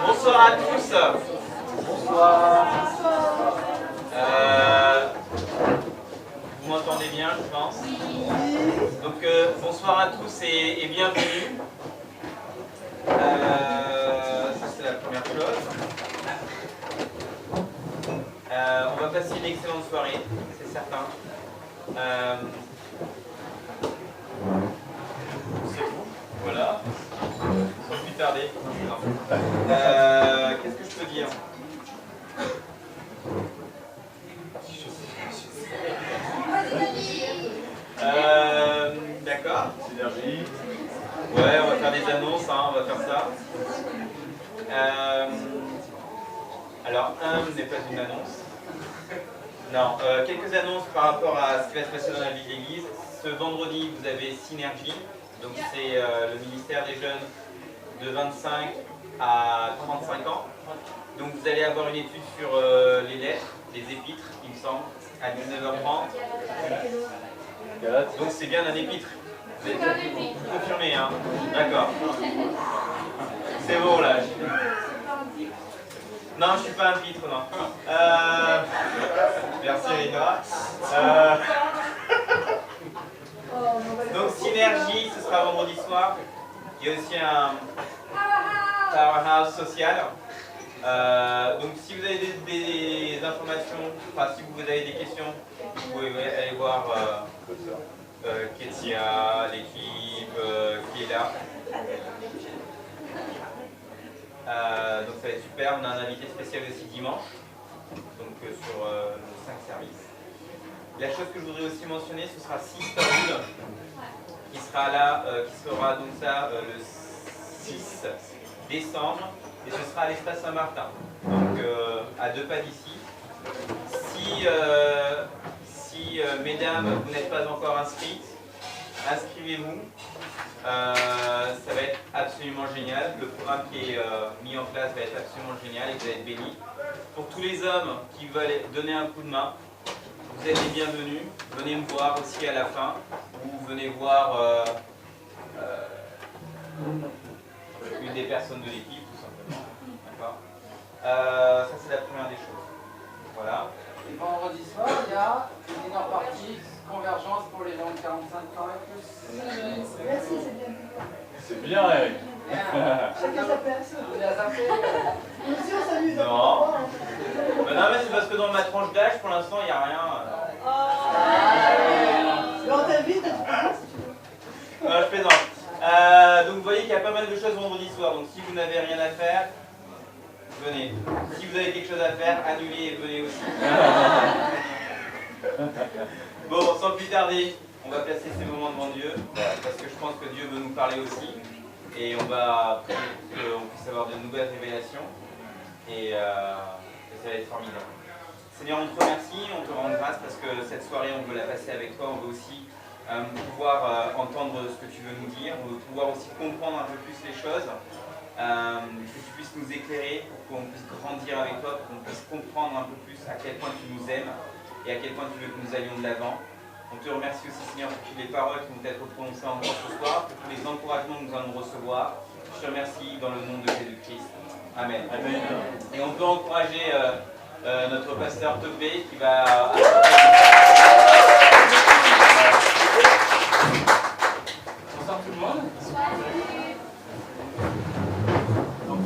Bonsoir à tous. Bonsoir. Vous m'entendez bien, je pense. Donc bonsoir à tous et bienvenue. Ça c'est la première chose. On va passer une excellente soirée, c'est certain. C'est vous, voilà. Sans plus tarder. Qu'est-ce que je peux dire? D'accord. Synergie. Ouais, on va faire des annonces, hein, on va faire ça. Alors, n'est pas une annonce. Non, quelques annonces par rapport à ce qui va se passer dans la vie de l'Église. Ce vendredi, vous avez Synergie. Donc, c'est le ministère des Jeunes de 25 à 35 ans. Donc, vous allez avoir une étude sur les lettres, les épîtres, il me semble, à 19h30. Donc, c'est bien un épître. Vous confirmé, hein? D'accord. C'est bon, là. Non, je ne suis pas un pitre, non. Merci, Rita. Donc, Synergie, ce sera vendredi soir. Il y a aussi un powerhouse social. Donc, si vous avez des informations, enfin, si vous avez des questions, vous pouvez aller voir Ketia, l'équipe qui est là. Donc ça va être super, on a un invité spécial aussi dimanche, donc sur nos 5 services. La chose que je voudrais aussi mentionner, ce sera Sister Bull, qui sera là, qui sera donc ça le 6 décembre, et ce sera à l'espace Saint-Martin, donc à 2 pas d'ici. Si mesdames, vous n'êtes pas encore inscrites, inscrivez-vous. Ça va être absolument génial. Le programme qui est mis en place va être absolument génial et vous allez être bénis. Pour tous les hommes qui veulent donner un coup de main, vous êtes les bienvenus. Venez me voir aussi à la fin, ou venez voir une des personnes de l'équipe, tout simplement. D'accord. Ça, c'est la première des choses. Voilà. Et vendredi soir, il y a une dinner party, convergence pour les gens de 45 ans et plus. Merci, c'est bien. C'est bien, Eric. Chacun sa personne. Il a zappé. Monsieur, salut. Non. Non, mais c'est parce que dans ma tranche d'âge, pour l'instant, il n'y a rien. Mais on t'invite à tout faire si tu veux. Non, je plaisante. Donc vous voyez qu'il y a pas mal de choses vendredi soir. Donc si vous n'avez rien à faire, venez. Si vous avez quelque chose à faire, annulez et venez aussi. Bon, sans plus tarder, on va placer ces moments devant Dieu. Parce que je pense que Dieu veut nous parler aussi. Et on va prier pour qu'on puisse avoir de nouvelles révélations. Et ça va être formidable. Seigneur, on te remercie, on te rend grâce parce que cette soirée, on veut la passer avec toi. On veut aussi pouvoir entendre ce que tu veux nous dire. On veut pouvoir aussi comprendre un peu plus les choses. Que tu puisses nous éclairer pour qu'on puisse grandir avec toi, pour qu'on puisse comprendre un peu plus à quel point tu nous aimes et à quel point tu veux que nous allions de l'avant. On te remercie aussi, Seigneur, pour toutes les paroles qui vont être prononcées encore ce soir, pour tous les encouragements que nous allons recevoir. Je te remercie dans le nom de Jésus-Christ. Amen. Amen. Et on peut encourager notre pasteur Topé qui va... Bonsoir tout le monde. Donc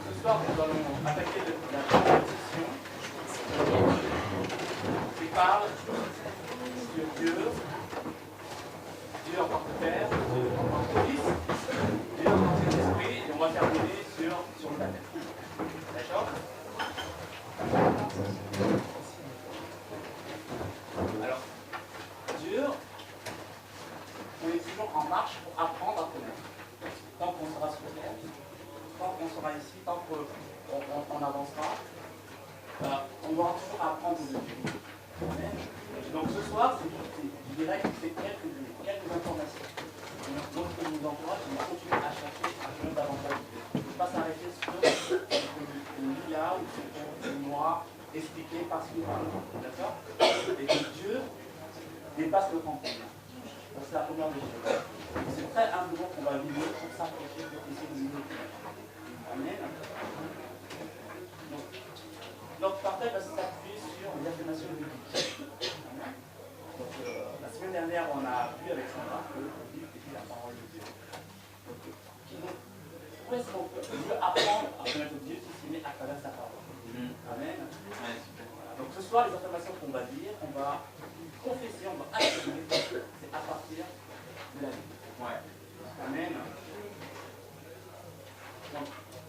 ce soir, nous allons attaquer la première session qui parle sur Dieu, Dieu en tant que Père, Dieu en tant que Fils, Dieu en tant qu'Esprit, et on va terminer sur le baptême. D'accord? Alors, Dieu, on est toujours en marche pour apprendre à connaître. Tant qu'on sera sur terre, tant qu'on sera ici, tant qu'on avancera, on va toujours apprendre de Dieu. Donc ce soir, je dirais que c'est quelques informations. Donc ce que nous encourage, c'est de continuer à chercher à connaître davantage de Dieu. Il ne faut pas s'arrêter sur ce qu'on lit là ou ce qu'on aura expliqué parce qu'il parle. D'accord? Et que Dieu dépasse le rencontre. Donc c'est la première des choses. C'est très humblement qu'on va vivre pour s'approcher, pour essayer de vivre. Amen. Donc, notre partage va s'appuyer sur l'affirmation biblique. Donc, la semaine dernière, on a vu avec Sandra que le livre était la parole de Dieu. Donc, pourquoi est-ce qu'on peut apprendre à connaître Dieu si c'est né à travers sa parole? Amen. Donc, ce soir, les affirmations qu'on va dire, on va confesser, on va affirmer, c'est à partir de la Bible. Ouais. Amen. Donc,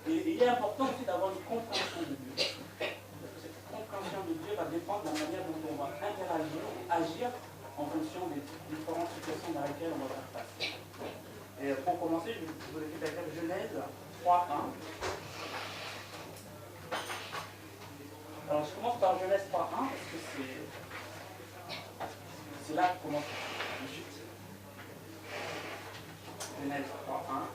et il est important aussi d'avoir une compréhension de Dieu. Parce que cette compréhension de Dieu va dépendre de la manière dont on va interagir ou agir en fonction des différentes situations dans lesquelles on va faire face. Et pour commencer, je vous ai fait avec Genèse 3.1. Alors je commence par Genèse 3.1 parce que c'est là que commence le chute. Genèse 3.1.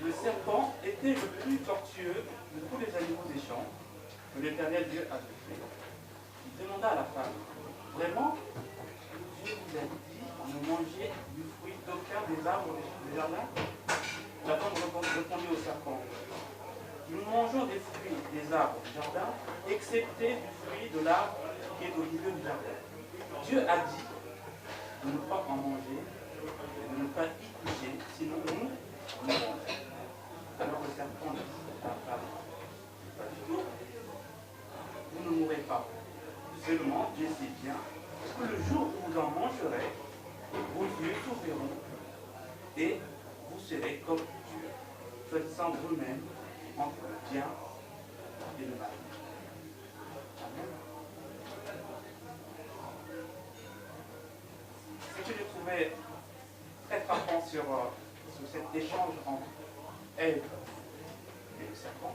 Le serpent était le plus tortueux de tous les animaux des champs que l'Éternel Dieu avait fait. Il demanda à la femme, vraiment, Dieu vous a dit, ne mangez du fruit d'aucun des arbres du jardin? La femme répondit au serpent, nous mangeons des fruits des arbres du jardin, excepté du fruit de l'arbre qui est au milieu du jardin. Dieu a dit de ne pas en manger, de ne pas y toucher, sinon nous mourrons. Alors le serpent dit à la femme, pas du tout, vous ne mourrez pas. Seulement, Dieu sait bien que le jour où vous en mangerez, vos yeux s'ouvriront et vous serez comme Dieu, choisissant vous-même entre le bien et le mal. Amen. trouvais très frappant sur cet échange entre Ève et le serpent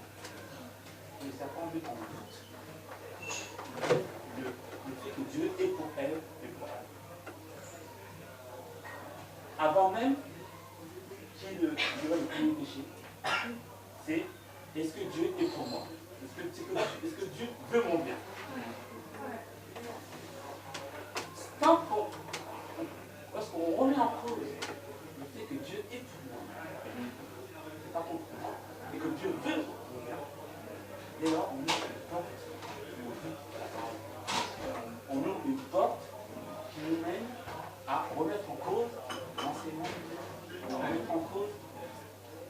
veut qu'on doute le fait que Dieu est pour Ève et pour Ève. Avant même qu'il y ait le premier péché, c'est est-ce que Dieu est pour moi? Est-ce que Dieu veut mon bien? Lorsqu'on remet en cause le fait que Dieu est pour moi, c'est pas contre moi, et que Dieu veut mon bien, dès lors on ouvre une porte, on ouvre une porte qui nous mène à remettre en cause l'enseignement de Dieu, à remettre en cause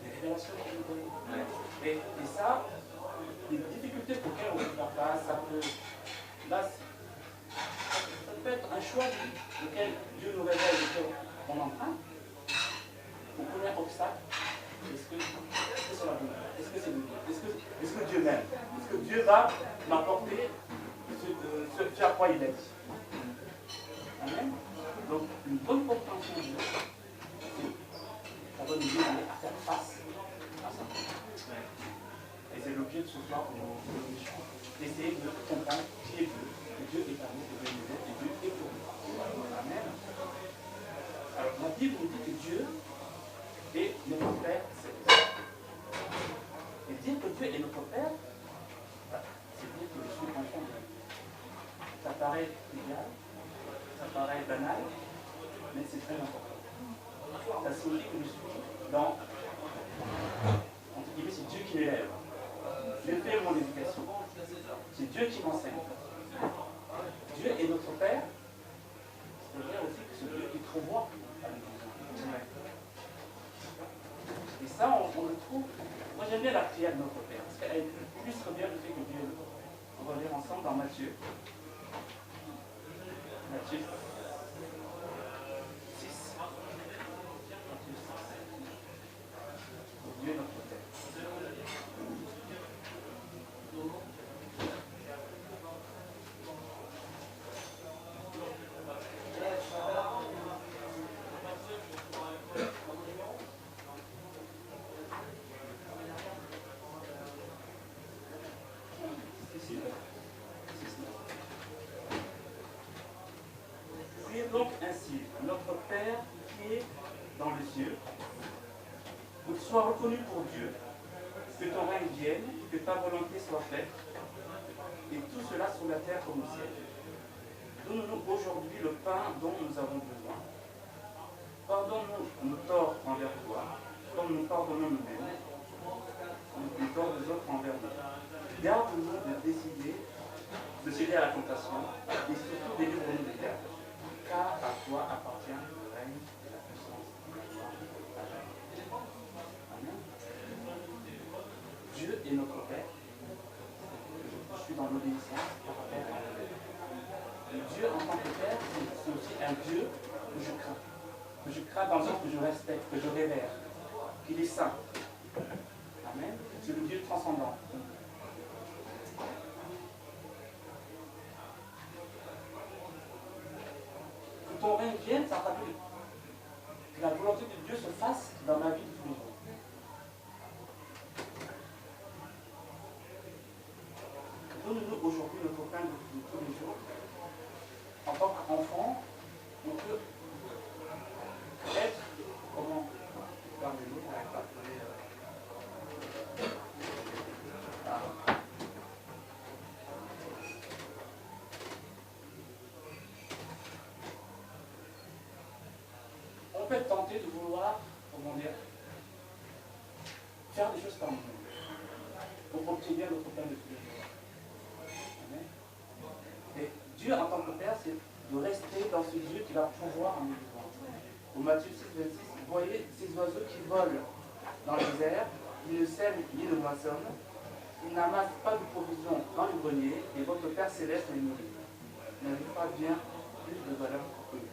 les révélations qu'il nous donne. Et ça, les difficultés auxquelles on peut faire face, ça peut être un choix auquel Dieu nous révèle, auquel on emprunte. Au premier obstacle, est-ce que c'est la bonne? Est-ce que c'est Dieu? Est-ce que Dieu m'aime? Est-ce que Dieu va m'apporter ce à quoi il est dit? Amen. Donc, une bonne compréhension de Dieu, ça va nous aider à faire face à ça. Et c'est l'objet de ce soir de nos échanges. Essayer de comprendre qui est Dieu. Que Dieu est parmi nous, que Dieu nous aide, et Dieu est pour nous. Amen. Alors, la Bible nous dit que Dieu est notre Père céleste. Et dire que Dieu est notre Père, c'est dire que je suis enfant de Dieu. Ça paraît trivial, ça paraît banal, mais c'est très important. Ça signifie que je suis dans, entre guillemets, c'est Dieu qui m'élève. Dieu fait mon éducation. C'est Dieu qui m'enseigne. Dieu est notre Père, c'est-à-dire aussi que c'est Dieu qui trouve avec nous. Et ça, on le trouve. Moi, j'aime bien la prière de notre Père, parce qu'elle illustre bien le fait que Dieu est. On va lire ensemble dans Matthieu. Matthieu 6. Dieu est notre Père. Priez donc ainsi, notre Père qui est dans les cieux, que tu sois reconnu pour Dieu, que ton règne vienne, que ta volonté soit faite, et tout cela sur la terre comme au ciel. Donne-nous aujourd'hui le pain dont nous avons besoin. Pardonne-nous nos torts envers toi, comme nous pardonnons nous-mêmes, les torts des autres envers nous. Garde-nous de céder à la tentation, et surtout délivre-nous du diable. Car à toi appartient le règne et la puissance et la gloire à jamais. Amen. Dieu est notre Père. Je suis dans l'obéissance par rapport à Dieu. Et Dieu en tant que Père, c'est aussi un Dieu que je crains. Que je crains dans le sens que je respecte, que je révère. Qu'il est saint. Amen. C'est le Dieu transcendant. Que ton règne vienne, ça rappelle que la volonté de Dieu se fasse dans ma vie de tous les jours. Donne-nous aujourd'hui notre pain de tous les jours. En tant qu'enfant, on peut être, comment parlez-nous, on peut être tenté de vouloir, comment dire, faire des choses par nous-mêmes pour obtenir notre pain de tous les jours. Amen. Et Dieu en tant que Père, c'est de rester dans ce Dieu qui va pouvoir en nous vivre. Au Matthieu 6, 26, vous voyez ces oiseaux qui volent dans les airs, ils ne sèment ni ne moissonnent, ils n'amassent pas de provisions dans le grenier, et votre Père céleste les nourrit. N'avez pas bien plus de valeur qu'eux.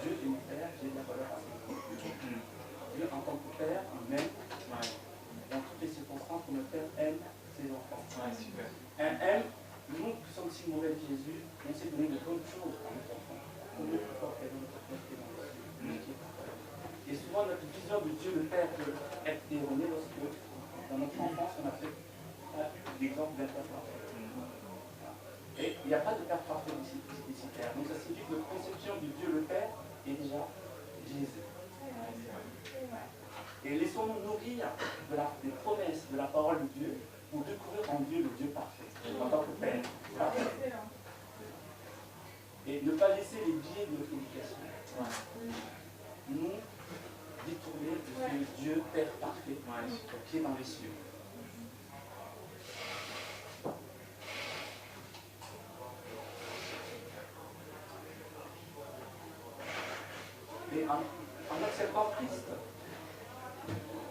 Dieu est mon Père, j'ai de la valeur à ses côtés. Dieu en tant que Père, il m'aime. Dans toutes les circonstances, le Père aime ses enfants. Aime, nous qui sommes si mauvais de Jésus, on s'est donné de bonnes choses à nos enfants. Pour nous, pour faire notre Père qui est Dieu le Père peut être erroné lorsque, dans notre enfance, on a fait l'exemple d'un Père parfait. Et il n'y a pas de Père parfait ici Père. Donc ça signifie que notre conception de Dieu le Père est déjà Jésus. Et laissons-nous nourrir des promesses de la parole de Dieu pour découvrir en Dieu le Dieu parfait, en tant que Père parfait. Et ne pas laisser les biais de notre éducation nous détourner de ce Dieu Père parfait qui est dans les cieux. Et en acceptant Christ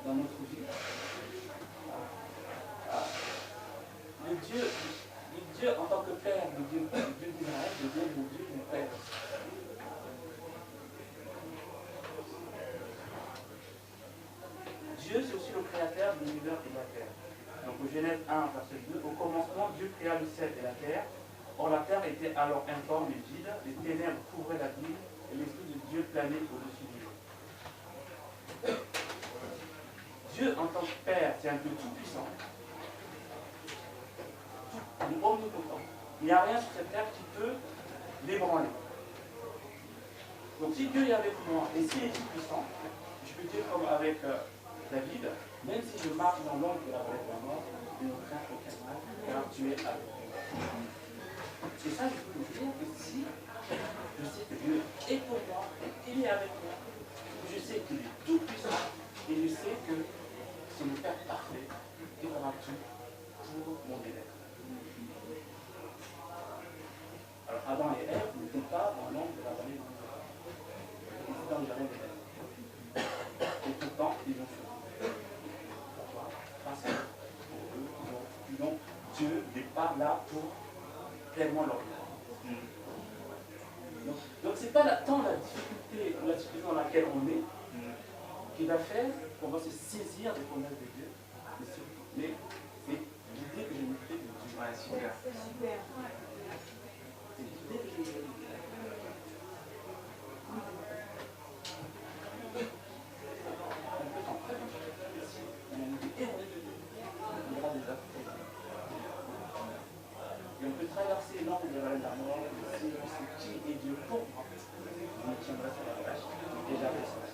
dans notre vie, le Dieu en tant que Père, le Dieu d'Israël, devient le Dieu du Père. Dieu, c'est aussi le créateur de l'univers et de la terre. Donc au Genèse 1, verset 2, au commencement, Dieu créa le ciel et la terre. Or la terre était alors informe et vide, les ténèbres couvraient la ville, et l'Esprit de Dieu planait au-dessus du lieu. Dieu, en tant que Père, c'est un Dieu tout-puissant, il est omnipotent. Il n'y a rien sur cette terre qui peut l'ébranler. Donc si Dieu est avec moi, et s'il est tout-puissant, je peux dire comme avec David, même si je marche dans l'ombre de la vallée de la mort, je ne crains aucun mal, car tu es avec moi. C'est ça, je peux vous dire que si je sais que Dieu est pour moi, qu'il est avec moi, je sais qu'il est tout puissant, et je sais que c'est le Père parfait qui fera tout pour mon bien-être. Alors Adam et Ève n'étaient pas dans l'ombre de la vallée de la mort. Ils étaient dans le jardin d'Éden. Et pourtant, ils ont choisi. Pourquoi? Parce que pour eux, Dieu n'est pas là pour pleinement leur vie. Donc ce n'est pas tant la difficulté ou la situation dans laquelle on est qui va faire qu'on va se saisir des promesses de Dieu, mais c'est l'idée que je me fais de Dieu. Ouais, super. Super. C'est l'idée que je me fais de Dieu. On peut s'en très bien. Si on a une idée erronée de Dieu, il y aura des actes. Et on peut traverser l'angle de la vallée de la mort, et si on sait qui est Dieu pour moi, je me tiendrai sur la vache et j'avancerai.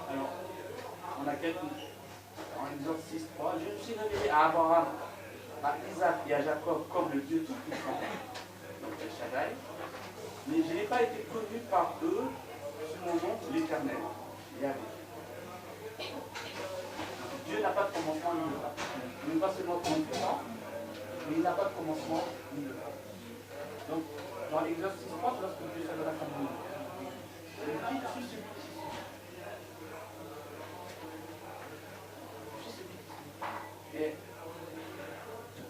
Alors, on a quelques. En Exode 6.3, je me suis révélé à Abraham, à Isaac et à Jacob comme le Dieu tout-puissant, donc El Shaddai, mais je n'ai pas été connu par eux sous mon nom, l'Éternel, Yahvé. Dieu n'a pas de commencement ni de fin. Il n'est pas seulement tout-puissant, mais il n'a pas de commencement ni de fin. Donc, dans l'Exode 6.3, lorsque Dieu s'adresse à nous, il dit, je suis celui qui suis. Et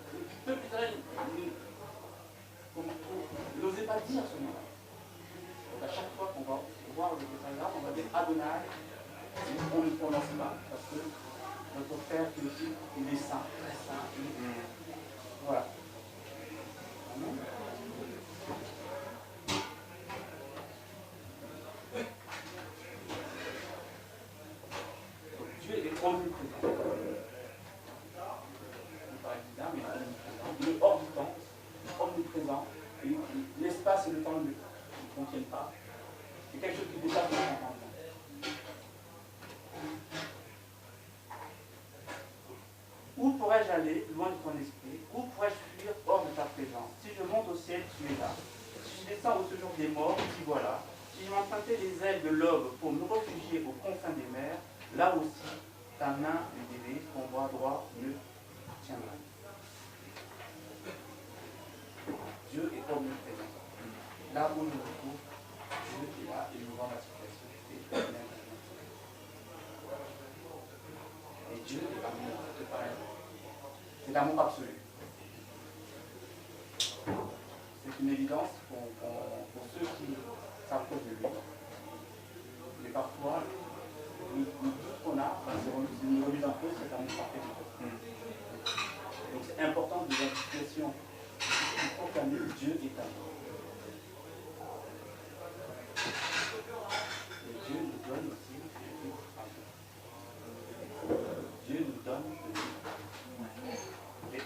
le peuple d'Israël n'osait pas dire ce nom-là. Donc à chaque fois qu'on va voir le paragraphe, on va dire Adonai, on ne le prononce pas, parce que notre Père qui est aussi, il est saint, très saint. Voilà. Amen. Dieu est omniprésent. Il est hors du temps, omniprésent, et l'espace et le temps ne le contiennent pas. C'est quelque chose qui dépasse notre entendement. Où pourrais-je aller, loin de ton esprit? Où pourrais-je fuir hors de ta présence? Si je monte au ciel, tu es là. Si je descends au séjour des morts, t'y voilà. Si je m'empruntais les ailes de l'aube pour me réfugier aux confins des mers, là aussi, ta main me dévise, ton bras droit me tiendra. Dieu est omniprésent. Là où nous nous trouvons, Dieu est là et nous voit la situation. Et Dieu est amour, c'est pareil. C'est l'amour absolu. C'est une évidence pour ceux qui s'approchent de lui. Mais parfois, le doute qu'on a, c'est une remise en cause, cet amour parfait de Dieu. Donc c'est important de dans une situation de proclamer que Dieu est amour.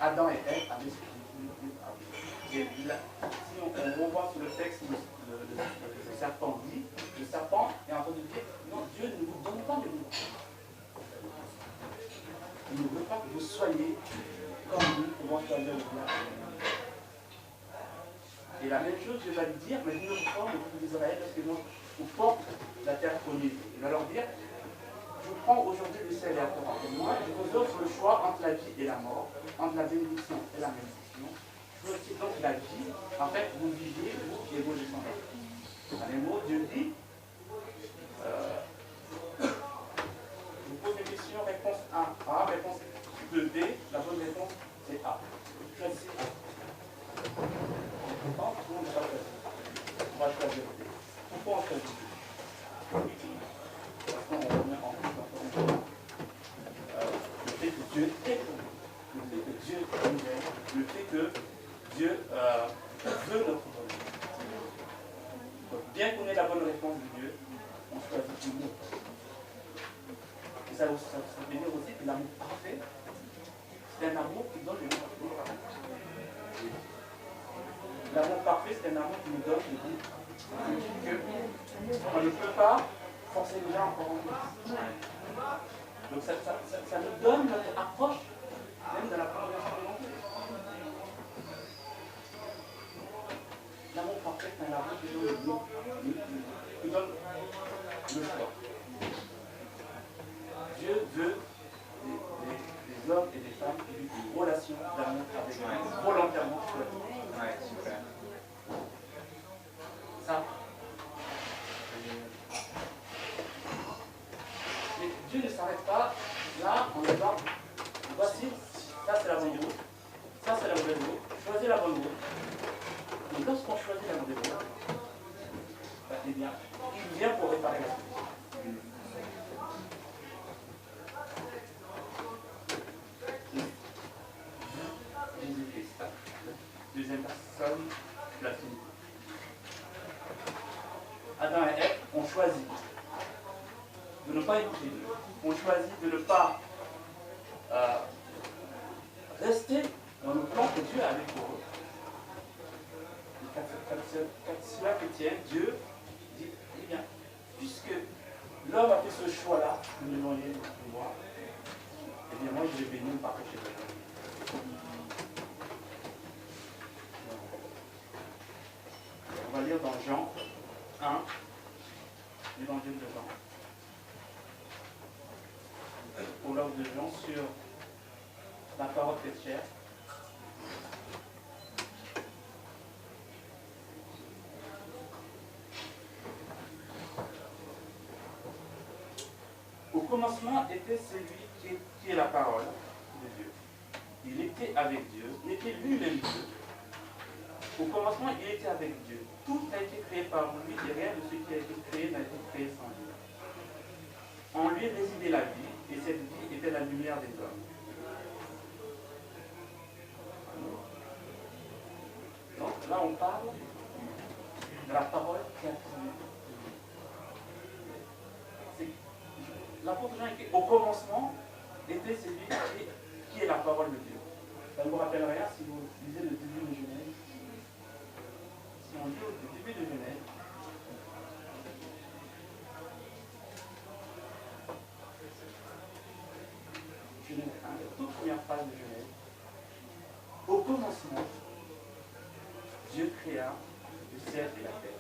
Adam et Ève avaient ce qui est là. Si on revoit sur le texte, le serpent dit, le serpent est en train de dire, non, Dieu ne vous donne pas de libre. Il ne veut pas que vous soyez comme nous, comment choisir le bien. Et la même chose, Dieu va lui dire, mais une autre forme, au d'Israël, parce que moi, on porte la terre promise. Il va leur dire, je vous prends aujourd'hui le ciel et la terre entre moi, je vous offre le choix entre la vie et la mort, entre la bénédiction et la malédiction. Je vous offre donc la vie, en fait, vous vivez, vous et vos descendants. Dans les mots, Dieu dit, vous posez une question, réponse A, réponse de B, la bonne réponse c'est A. Choisissez A. Pourquoi tout le monde va choisir? On va choisir B. Pourquoi on choisit B? Parce qu'on remet en plus le fait que Dieu est pour nous, le fait que Dieu nous aime, le fait que Dieu veut notre bonheur. Donc, bien qu'on ait la bonne réponse de Dieu, on choisit toujours. Et ça veut dire aussi que l'amour parfait, c'est un amour qui donne le vie. L'amour parfait, c'est un amour qui nous donne le vie. On ne peut pas forcer les gens encore en plus. Donc ça nous donne notre approche, même de la progression de l'enfant. L'amour parfait, c'est un amour qui donne le choix. Dieu veut des hommes et des femmes qui vivent une relation d'amour avec lui, volontairement. Ouais, super. Ça. Mais Dieu ne s'arrête pas là en disant, voici, ça c'est la bonne route, ça c'est la mauvaise route, choisis la bonne route. Et lorsqu'on choisit la mauvaise route, eh bien, il vient pour réparer la chose. Jésus-Christ, deuxième personne de la Trinité. Adam et Ève ont choisi de ne pas écouter Dieu. On choisit de ne pas rester dans le plan que Dieu avait pour eux. Quand cela que tient, Dieu dit, eh bien, puisque l'homme a fait ce choix-là, de m'éloigner de moi, eh bien moi je vais bénir par péché de Dieu. On va lire dans Jean 1, l'évangile de Jean. Prologue de Jean sur la parole faite chair. Au commencement était celui qui est la parole de Dieu. Il était avec Dieu, il était lui-même Dieu. Au commencement, il était avec Dieu. Tout a été créé par lui et rien de ce qui a été créé n'a été créé sans lui. En lui résidait la vie et cette vie était la lumière des hommes. Donc là, on parle de la parole qui a créé. L'apôtre Jean écrit au commencement était celui qui est la parole de Dieu. Ça ne vous rappelle rien si vous lisez le début de Genèse. Si on lit au début de Genèse, la toute première phrase de Genèse. Au commencement, Dieu créa le ciel et la terre.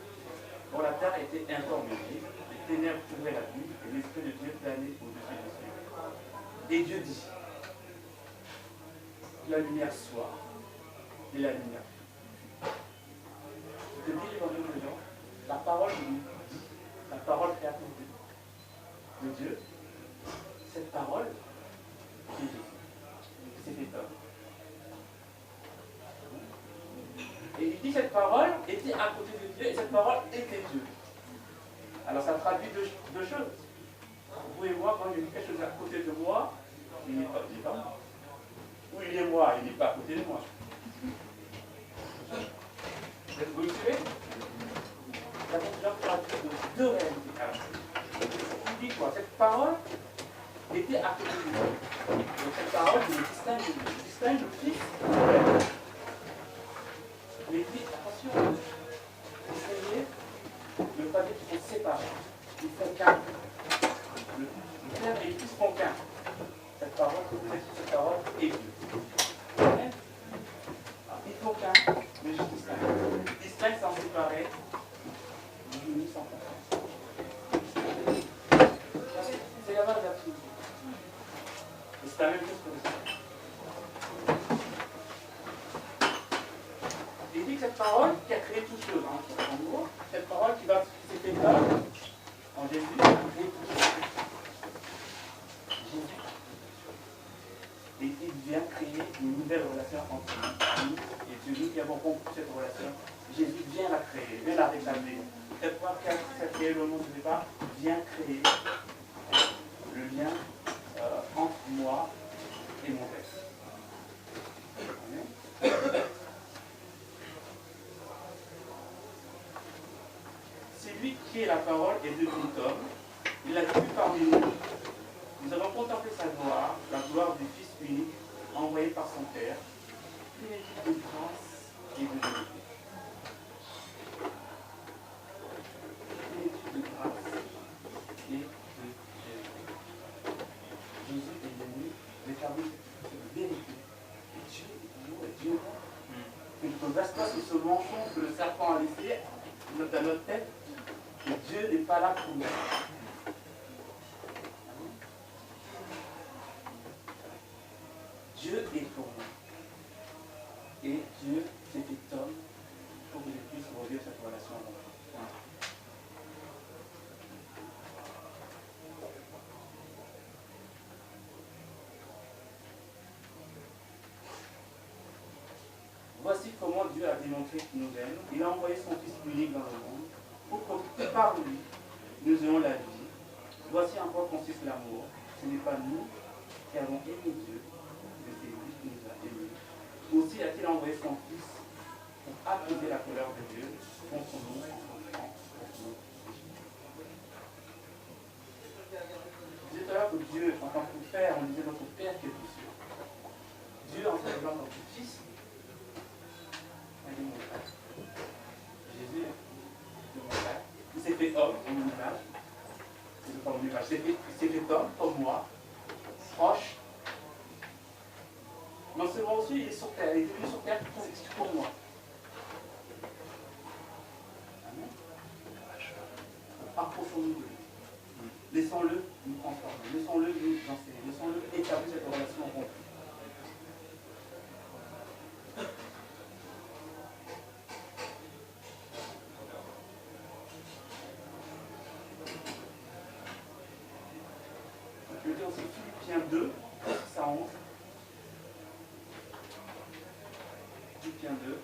Or la terre était informe et vide, les ténèbres couvraient la nuit, et l'Esprit de Dieu planait au-dessus des cieux. Et Dieu dit, que la lumière soit, et la lumière fut. Je te dis l'évangile de Jean, la parole de Dieu, la parole créatrice de Dieu, cette parole, c'est Jésus. C'est fait homme. Et il dit cette parole était à côté de Dieu et cette parole était Dieu. Alors ça traduit deux choses. Vous pouvez voir quand il y a quelque chose à côté de moi, il n'est pas moi. Ou il est moi, il n'est pas à côté de moi. Vous le suivez? La conclusion traduit deux réalités. Il dit quoi? Cette parole était à côté de Dieu. Donc cette parole, je distingue le Fils du Père. Mais il dit, attention, distinguer ne veut pas dire qu'ils sont séparés. Ils font qu'un. Le Père et le Fils font qu'un. Cette parole est Dieu. Ils font qu'un, mais je distingue. Distingue sans séparer, unis sans confondre. C'est la base de la Trinité. Et c'est la même chose que le Seigneur. Il dit que cette parole qui a créé toutes choses, en gros, cette parole qui s'est fait l'homme en Jésus, a créé toutes choses. Jésus. Et il vient créer une nouvelle relation entre nous et Dieu. Nous qui avons compris cette relation, Jésus vient la créer, vient la rétablir. Cette parole qui a créé le monde du départ vient créer le lien entre moi et mon Père. C'est lui qui est la parole est devenu homme. Il a vécu parmi nous. Nous avons contemplé sa gloire, la gloire du Fils unique, envoyé par son Père, plénitude de grâce et de vérité. Plénitude de grâce et de vérité. Jésus est venu rétablir cette vérité. Et Dieu est toujours et Dieu est. Il ne reste pas sur ce mensonge que le serpent a laissé dans notre tête, que Dieu n'est pas là pour nous. Dieu est pour nous. Et Dieu s'est fait homme pour que je puisse revivre cette relation avec nous. Voici comment Dieu a démontré qu'il nous aime. Il a envoyé son Fils unique dans le monde pour que par lui, nous ayons la vie. Voici en quoi consiste l'amour. Ce n'est pas nous qui avons aimé Dieu, mais c'est lui qui nous a aimés. Aussi a-t-il envoyé son Fils pour apaiser la colère de Dieu contre nous en souffrant pour nous. Je disais tout à l'heure que Dieu, en tant que Père, on disait notre Père qui est aux cieux. Dieu, en se révélant notre Fils, il est mon Père. Jésus est mon Père. Il s'est fait homme en mon image. C'est pas mon image. Il s'est fait homme comme moi, proche. Non seulement aussi, il est sur terre. Il est venu sur terre pour moi. Amen. Approfondons de lui. Laissons-le nous transformer. Laissons-le nous enseigner. Laissons-le établir cette relation en nous. Je vais dire aussi Philippiens 2, 6 à 11. Philippiens 2.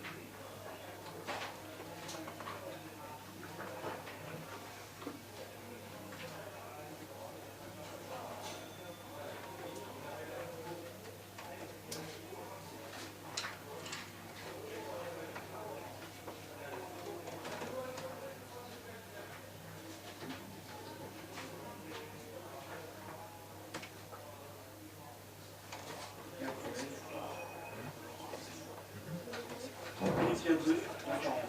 Philippiens 2, 1 à 11.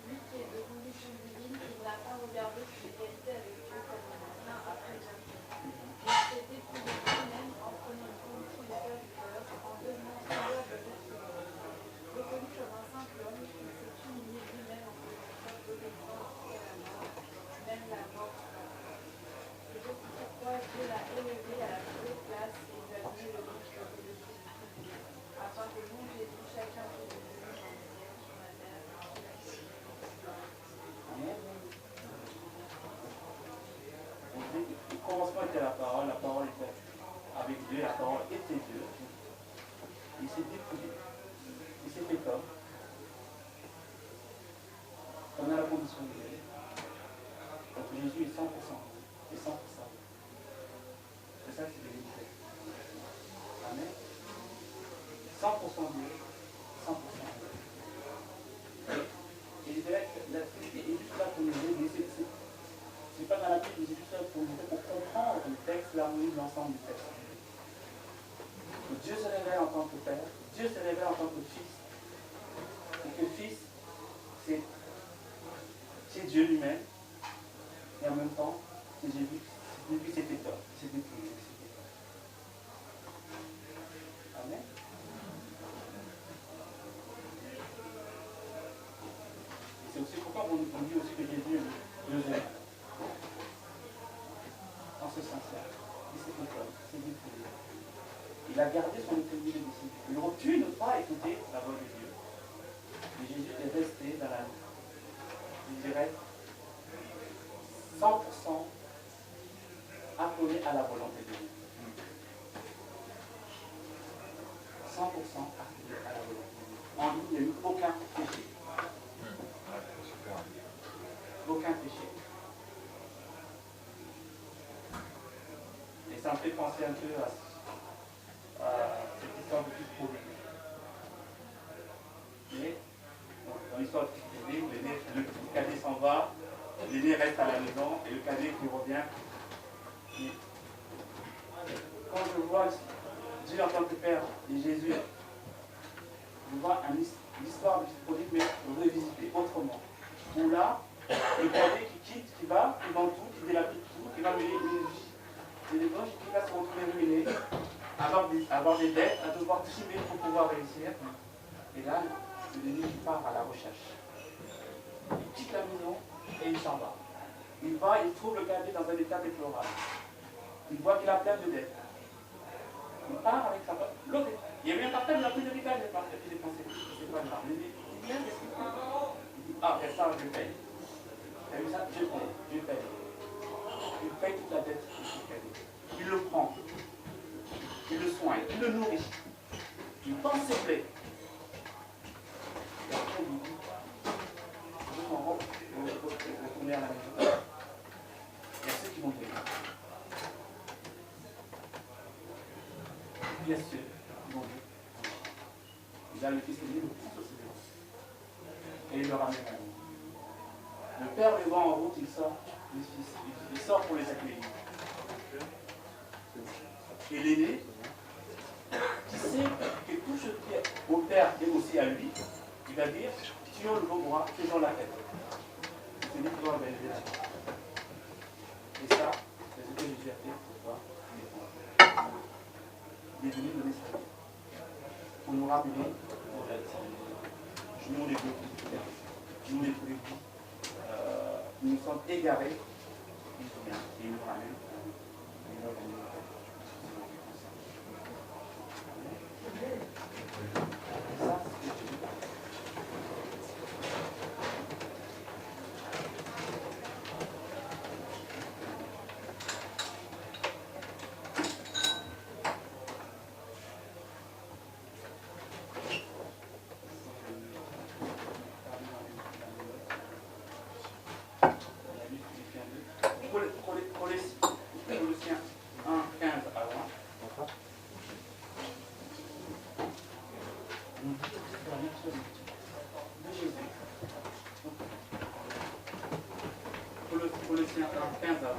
Lui qui est de condition divine, il n'a pas regardé son égalité avec Dieu comme un bien à préserver. Il s'est dépouillé lui-même en prenant une condition de serviteur, en devenant semblable à l'être humain. Reconnu comme un simple homme, il s'est humilié lui-même en faisant preuve d'obéissance jusqu'à la mort, même la mort de la croix. C'est aussi pourquoi Dieu l'a élevé à la plus haute place et lui a donné le nom qui est au-dessus de tout nom, afin que nous, Jésus, chacun de nous dans le ciel, sur la terre, Au commencement était la parole était avec Dieu, la parole était Dieu. Il s'est dépouillé, il s'est fait homme. On a la condition de Dieu. Donc Jésus est 100%, et 100%. C'est ça que c'est l'unité. Amen. 100% Dieu, 100% Dieu. Et la Trinité est juste là pour nous aider. Dieu se révèle en tant que Fils. Et que Fils, c'est Dieu lui-même. Et en même temps, c'est Jésus qui s'est fait homme, qui s'est dépouillé. Amen. Et c'est aussi pourquoi on dit aussi que Jésus nous aime. En ce sens-là. Il s'est fait homme, il s'est dépouillé. Il a gardé son autonomie de disciple. Il aurait pu ne pas écouter la voix de Dieu. Mais Jésus est resté dans la, je dirais, 100% appelé à la volonté de Dieu. 100% appelé à la volonté de Dieu. En lui, il n'y a eu aucun péché. Aucun péché. Et ça me fait penser un peu à cette histoire de fils prodigue. Mais dans l'histoire de fils prodigue, le cadet s'en va, l'aîné reste à la maison et le cadet qui revient. Et quand je vois Dieu en tant que Père et Jésus, je vois l'histoire du fils prodigue, mais revisitée autrement. Où là, le cadet qui quitte, qui vend tout, qui délapide tout, qui va mener une vie. Et les gauches qui va se retrouver ruiné, avoir des dettes, à devoir trimer pour pouvoir réussir. Et là, c'est l'ennemi qui part à la recherche. Il quitte la maison et il s'en va. Il trouve le cadet dans un état déplorable. Il voit qu'il a plein de dettes. Il part avec sa femme. L'autre, il y a eu un partage, il a pris de l'héritage, il a dépensé. C'est pas grave. Il dit, viens, qu'est-ce qu'il fait? Il dit, ah, ça, je paye. Il a vu ça, je paye. Il paye toute la dette du cadet. Il le prend. Il le soigne. Il le nourrit. Il pense ses plaies. Et après, il dit, je m'en rends, je vais retourner à la maison. Il y a ceux qui vont payer. Bien sûr, ils vont dire. Et là, le fils aîné le prend sur ses épaules. Et il le ramène à lui. Le père le voit en route, il sort. Le fils, il sort pour les accueillir. Et l'aîné, qui sait que tout ce qui est au père est aussi à lui, il va dire, tuons le beau bras, faisons la tête. C'est lui qui doit organiser la chose. Et ça, c'est ce que Jésus a fait pour toi. Il est venu donner sa vie. Pour nous rappeler pour la vie. Nous les brebis, nous les brebis, nous nous sommes égarés, il vient et il nous ramène. Il nous ramène. Ça, c'est ce que Dieu. Colossiens 1, 15 à 20. On dit que c'est la nature de Jésus. Colossiens 1, 15 à 20.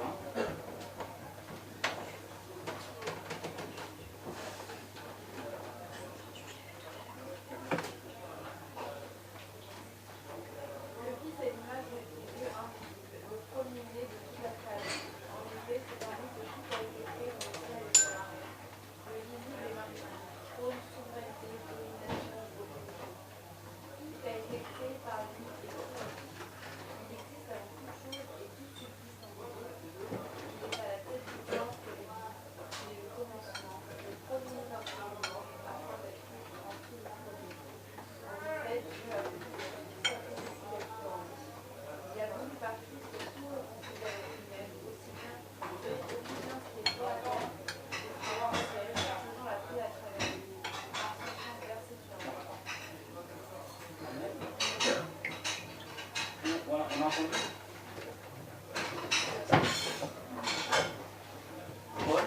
Paul,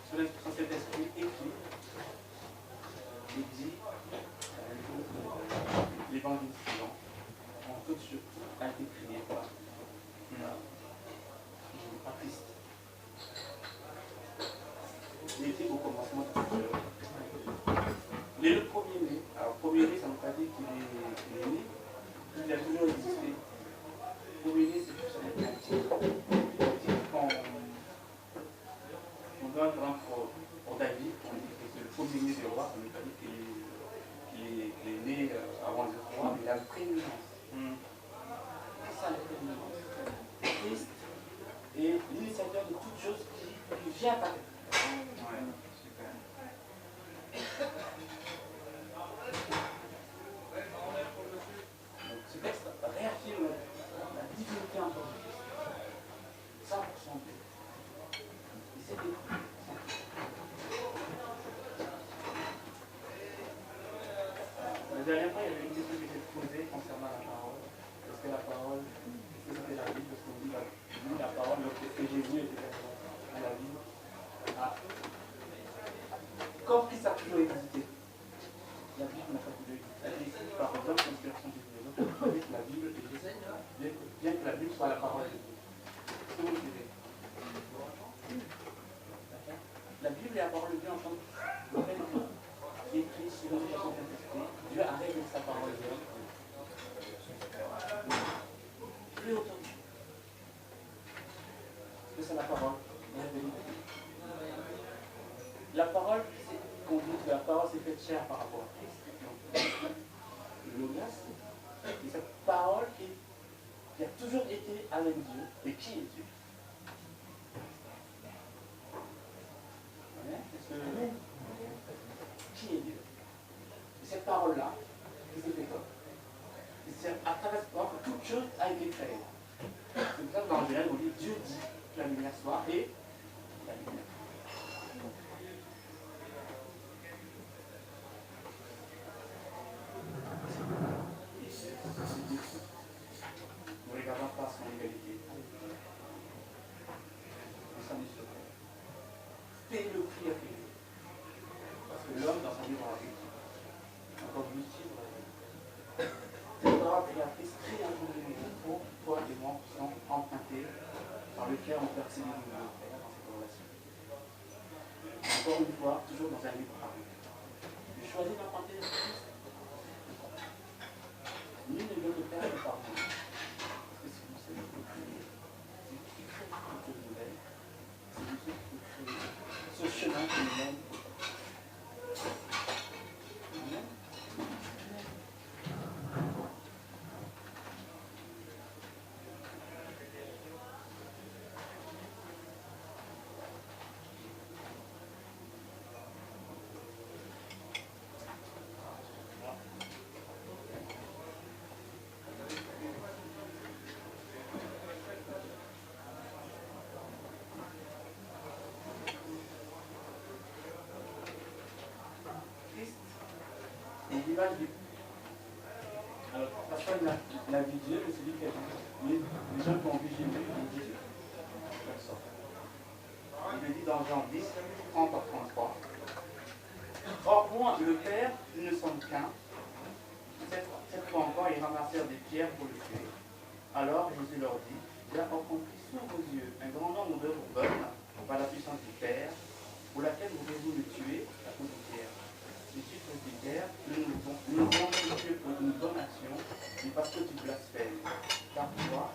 sous l'instruction de cet esprit, écrit et dit l'évangile suivant, en tout surtout, a été créé par Jésus-Christ. Il était au commencement de Dieu. toute chose qui vient apparaître. Ouais, super. Donc ce texte réaffirme la divinité en tant que Christ. 100% Dieu. Et c'est des La dernière fois, il y avait une question qui était posée concernant la parole. Est-ce que la parole, est-ce que c'était la Bible? Parce qu'on dit la parole, donc est-ce que Jésus était à la Bible? Ah. Comme Christ a toujours existé, la Bible n'a pas toujours existé. Elle existe par exemple l'inspiration des philosophes qui dit que la Bible existe, bien que la Bible soit la parole de Dieu. Est-ce que vous le suivez? La Bible est la parole de Dieu en tant que écrit sur l'inspiration de Saint-Esprit. Dieu a révélé sa parole de Dieu. Plus autant. Que c'est la parole révélée. La parole, on dit que la parole s'est faite chair par rapport à Christ. Donc, le logos, et cette parole qui a toujours été avec Dieu, et qui est Dieu. Est-ce que qui est Dieu? Et cette parole-là, qui s'est fait comme. C'est à travers cette parole que toute chose a été créée. C'est pour ça que dans le Genèse, on dit Dieu dit que la lumière soit et la lumière. Ne regardons pas son égalité. On s'en est sur terre. Paye le prix à payer. Parce que l'homme, dans sa libre arbitre, encore multiple, cette parole créatrice crée un jour de nouveau pour toi et moi qui sont empruntés par lequel on perçoit les nouveaux frères dans cette relation. Encore une fois, toujours dans un libre arbitre. Je choisis d'emprunter le Christ. Nul ne vient de faire que par vous. Parce que si vous savez que c'est lui qui crée toute chose nouvelle, c'est lui qui crée ce chemin que nous mène. Alors, Pascal l'a vu Dieu, mais c'est lui qui a dit. Les gens qui ont vu Jésus, ils ont Jésus. Il le dit dans Jean 10, 30 à 33. Or, moi, le Père, nous ne sommes qu'un. Cette fois encore, ils ramassèrent des pierres pour le tuer. Alors Jésus leur dit, j'ai accompli sous vos yeux un grand nombre d'œuvres bonnes par la puissance du Père, pour laquelle voulez-vous me tuer à cause de pierre. Je suis presbytère, nous ne voulons pas tuer pour une bonne action, mais parce que tu blasphèmes. Car toi,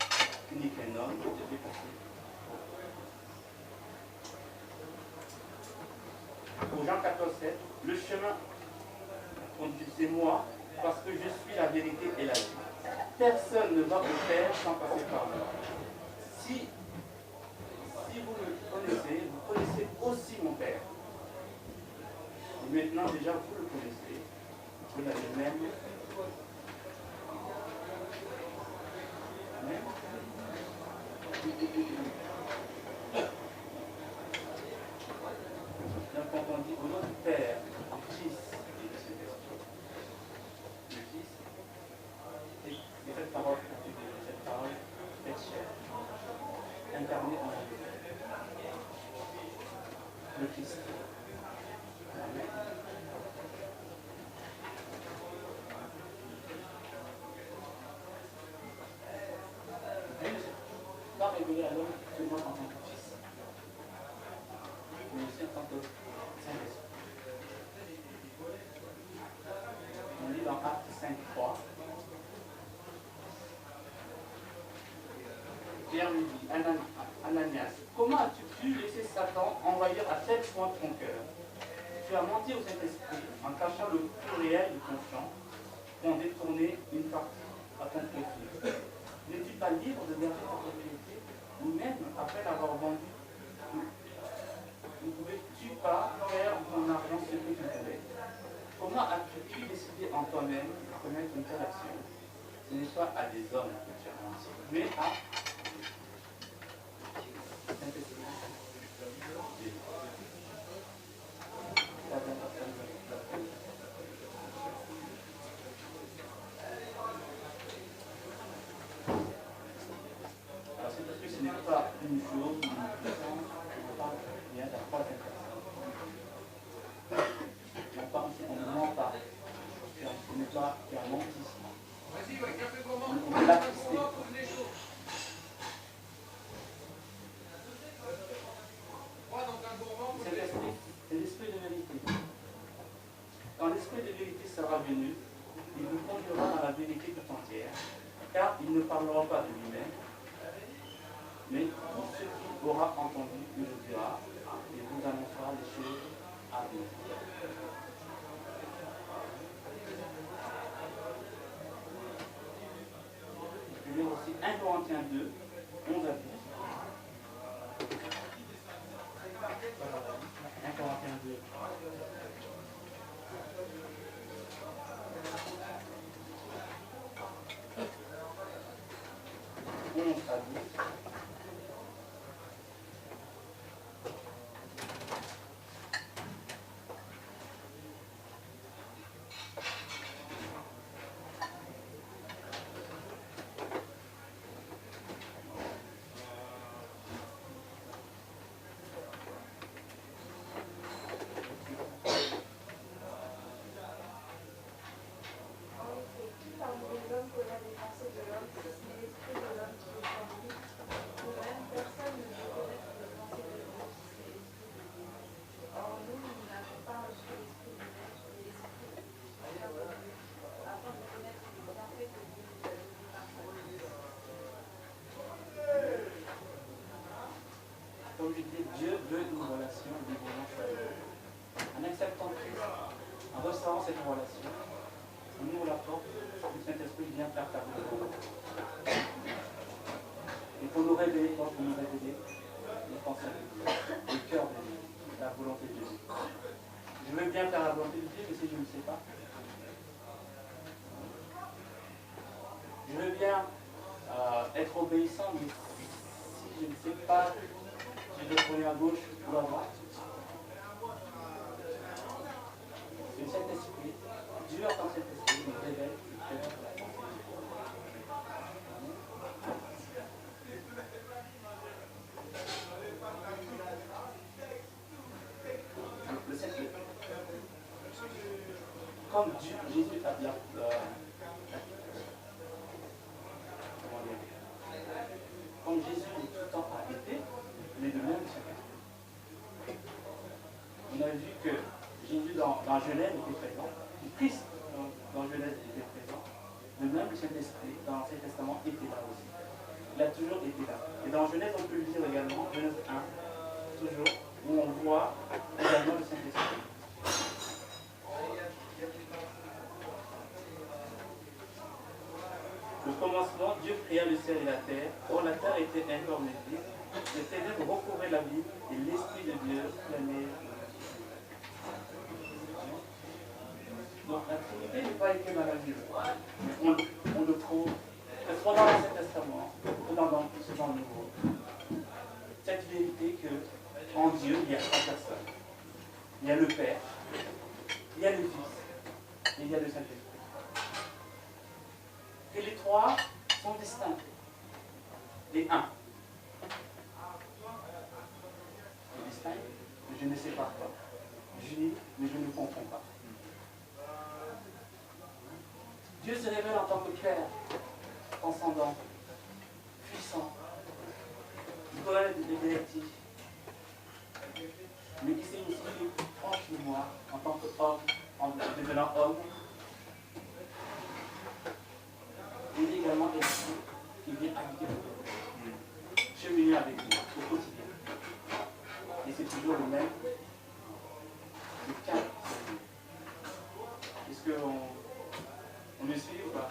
tu n'es qu'un homme, tu te fais passer. Pour Jean 14, 7, le chemin, on dit c'est moi, parce que je suis la vérité et la vie. Personne ne va au Père sans passer par moi. Si vous me connaissez, vous connaissez aussi mon Père. Et maintenant, déjà, vous le connaissez. Vous l'avez même. Amen. Donc, quand on dit au nom du Père, du Fils et du Saint-Esprit, le Fils, et cette parole, faite chair, incarnée en nous. Le Christ. Amen. Dieu ne s'est pas révélé à l'homme seulement en tant que Fils, mais aussi en tant que Saint-Esprit. On lit dans Actes 5, 3. Pierre lui dit, Ananias, comment as-tu pu laisser Satan envahir à tel point ton cœur? Tu as menti au Saint-Esprit en cachant le plus réel de ton champ pour en détourner une partie à ton profit. N'es-tu pas libre de garder ta propriété ou même après l'avoir vendu, ou pas faire ton argent ce que tu voulais? Comment as-tu pu décider en toi-même de commettre une telle action? Ce n'est pas à des hommes que tu as menti, mais à Saint-Esprit. Alors c'est parce que ce n'est pas une chose, une puissance, on parle bien de la troisième personne. On parle ici, on ne ment pas. Ce n'est pas un mentissement. On est l'attristé. Cet esprit, c'est l'esprit de vérité. Quand l'esprit de vérité sera venu, il vous conduira dans la vérité tout entière, car il ne parlera pas de lui-même, mais tout ce qu'il aura entendu, il le dira, et vous annoncera les choses à venir. Je vais lire aussi 1 Corinthiens 2, 11 à 12. 1 Corinthiens 2. À 12. Comme je dis, Dieu veut une relation librement choisie. En acceptant Christ, en recevant cette relation, on ouvre la porte, le Saint-Esprit vient faire ta volonté. Et pour nous révéler, pour nous révéler les pensées de Dieu, le cœur de Dieu, la volonté de Dieu. Je veux bien faire la volonté de Dieu, mais si je ne sais pas, je veux bien être obéissant, mais si je ne sais pas, si je dois tourner à gauche ou à droite. Le Saint-Esprit, Dieu en tant que Saint-Esprit, nous révèle le cœur de la pensée de Dieu. Le Saint-Esprit. Comme Dieu, Jésus a bien. Comme Jésus tout le temps a été, mais de même Saint-Esprit. On a vu que Jésus dans Genèse était présent, Christ dans Genèse était présent, de même le Saint-Esprit dans l'Ancien Testament était là aussi. Il a toujours été là. Et dans Genèse, on peut le dire également, Genèse 1, toujours, où on voit également le Saint-Esprit. Au commencement, Dieu créa le ciel et la terre. Or, la terre était informe et vide. Les ténèbres recouvraient la ville et l'Esprit de Dieu planait. Donc, la Trinité n'est pas écrite dans la Bible. On le trouve, que ce soit dans l'Ancien Testament ou dans le Nouveau. Cette vérité qu'en Dieu, il y a trois personnes. Il y a le Père, il y a le Fils et il y a le Saint-Esprit. Et les trois sont distincts. Les un. Les distincts, mais je ne sais pas quoi. J'unis, mais je ne comprends pas. Dieu se révèle en tant que Père, transcendant, puissant, grand et directif, mais qui s'est aussi proche de moi en tant qu'homme, en devenant homme. Il est également l'esprit qui vient habiter nous, cheminer avec nous au quotidien. Et c'est toujours le même, le cadre. Est-ce qu'on me suit ou pas?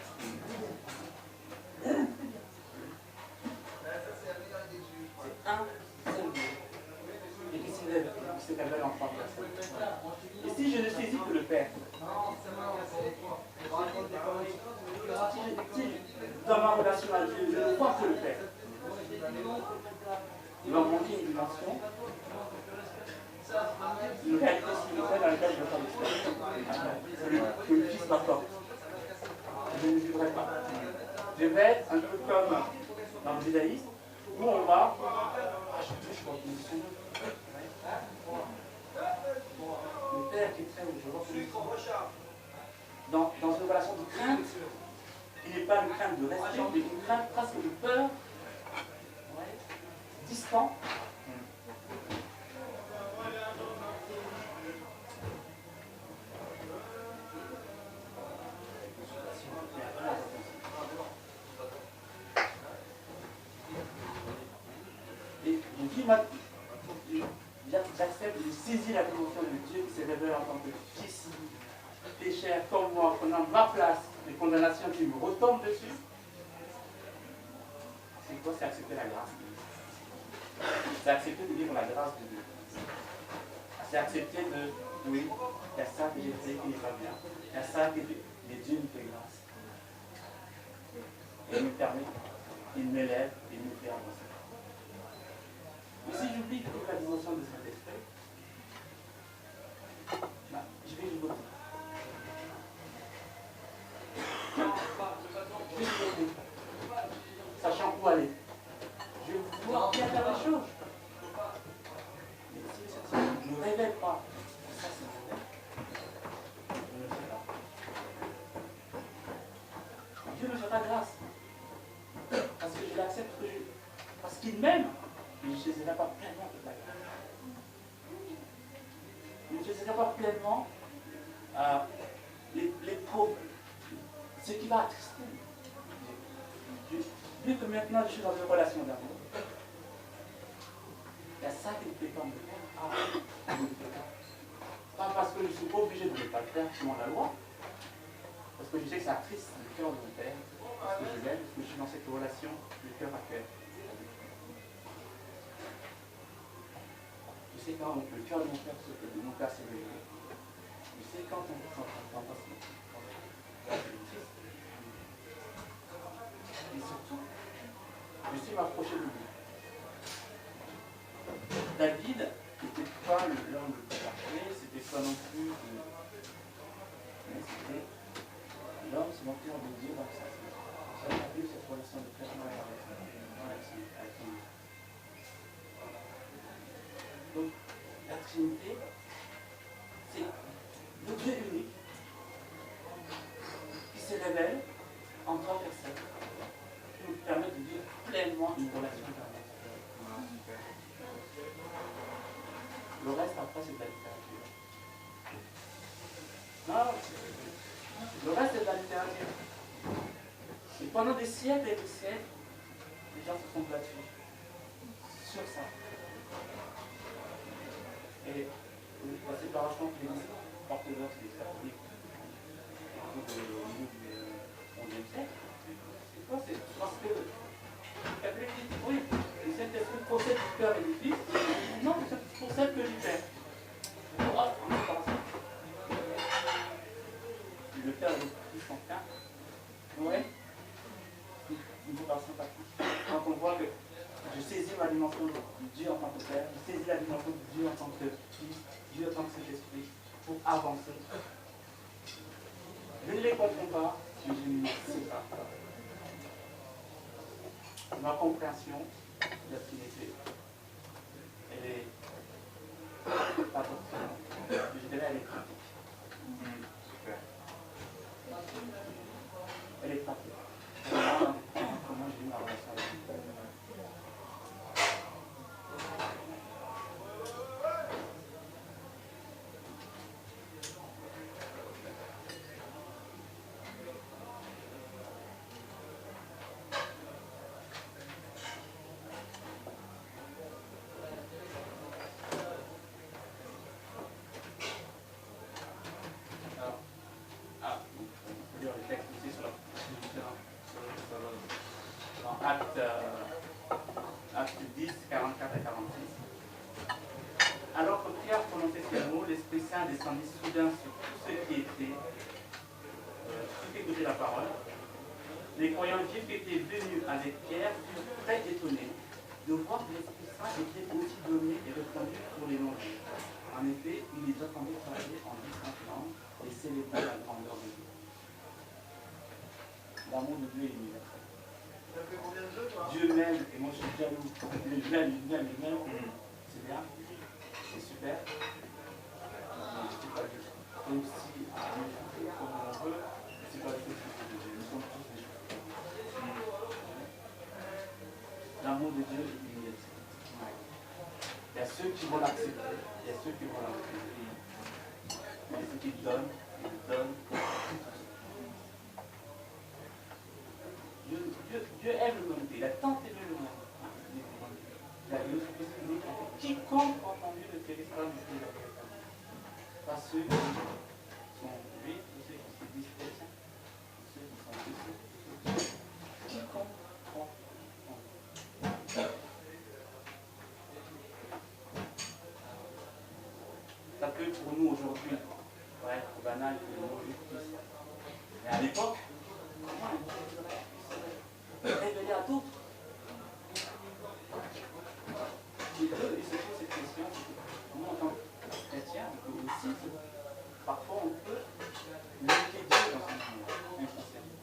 C'est un seul Dieu. Et qui se révèle en trois personnes. fois que le Père, il va manquer une dimension, une réalité spirituelle dans laquelle je ne vais pas que le Fils m'apporte. Je ne vivrai pas. Je vais être un peu comme dans le judaïsme, où on va. Le Père qui est très haut, dans une relation de crainte, il n'est pas une crainte de respect, mais une crainte presque de peur, distant. Et je dis, j'accepte, je saisis la dimension de Dieu qui s'est révélé en tant que Fils pécheur comme moi, prenant ma place de condamnation qui me retombe dessus. C'est quoi? C'est accepter la grâce de Dieu. C'est accepter de vivre la grâce de Dieu. C'est accepter de, oui, il y a ça que j'ai fait qui n'est pas bien. Il y a ça que Dieu me fait grâce. Et il me permet, il m'élève et il me fait avancer. Mais si j'oublie toute la dimension de cet esprit, je vais jouer. Sachant où aller. Je vois bien faire les choses. Mais si je ne révèle pas, ça c'est mauvais. Je ne le sais pas. Dieu me fera grâce. Parce que je l'accepte, parce qu'il m'aime. Mais je ne saisirai pas pleinement de la grâce. Je ne saisirai pas pleinement les pauvres. Ce qui va attrister. Vu que maintenant je suis dans une relation d'amour, il y a ça qui ne fait pas me faire. Ah, je ne le fais pas. Pas parce que je suis obligé de ne pas le faire selon la loi, parce que je sais que ça attriste le cœur de mon père, parce que je l'aime, parce que je suis dans cette relation de cœur à cœur. Je sais quand le cœur de mon père s'est réveillé. Je sais quand on passe. Et surtout, je sais m'approcher de lui. David n'était pas l'homme le plus parfait, c'était pas non plus mais c'était l'homme se moquait de Dieu dans sa vie. Ça a eu cette relation de pleinement avec son Dieu. Donc, la Trinité, c'est le Dieu unique qui se révèle en trois personnes. Nous permet de vivre pleinement une relation avec Dieu. Le reste, après, c'est de la littérature. Non, le reste, c'est de la littérature. Et pendant des siècles et des siècles, les gens se sont battus sur ça. Et vous passez par un champ qui est orthodoxe et catholique au milieu du XIe siècle. C'est quoi? C'est parce que le catholique dit oui, le Saint-Esprit procède du cœur et du Fils. Non, c'est procède que du Père. Ah, on est par ça. Le Père et le Fils sont qu'un. Oui. Il faut par sympathie. Quand on voit que je saisis ma dimension de Dieu en tant que Père, je saisis la dimension de Dieu en tant que Fils, Dieu en tant que Saint-Esprit, pour avancer. Je ne les comprends pas, mais je ne les sais pas. Ma compréhension de la Trinité, elle est pas forcément, je dirais elle est pratique. Elle est pratique. Comment j'ai eu ma relation avec Dieu. Acte 10, 44 à 46. Alors que Pierre prononçait ces mots, l'Esprit Saint descendit soudain sur tous ceux qui étaient, ceux qui écoutaient la parole. Les croyants juifs qui étaient venus avec Pierre furent très étonnés de voir que l'Esprit Saint était aussi donné et répandu pour les non-juifs. En effet, ils les attendaient parler en différentes langues et célébrer la grandeur de Dieu. L'amour de Dieu est universel. Dieu m'aime et moi je suis jaloux. Il m'aime. C'est bien, c'est super. Mais c'est pas Dieu. Même si Dieu fait comme on veut, c'est pas Dieu qui fait. Nous sommes tous des choses. L'amour de Dieu est universel. Il y a ceux qui vont l'accepter, il y a ceux qui vont l'accepter. Il y a ceux qui donnent, ils donnent. Dieu aime l'humanité, il a tant aimé l'humanité. Il a dit quiconque a entendu le téléphone du Dieu, pas ceux qui sont juifs, ceux qui se disent chrétiens, ceux qui sont ceux. Quiconque croit en Dieu. Ça peut pour nous aujourd'hui être banal que le mot justice. Mais à l'époque, comment révéler à d'autres. Et eux, ils se posent cette question, nous en tant que chrétiens, on peut aussi, parfois on peut limiter Dieu dans son monde, inconsciemment.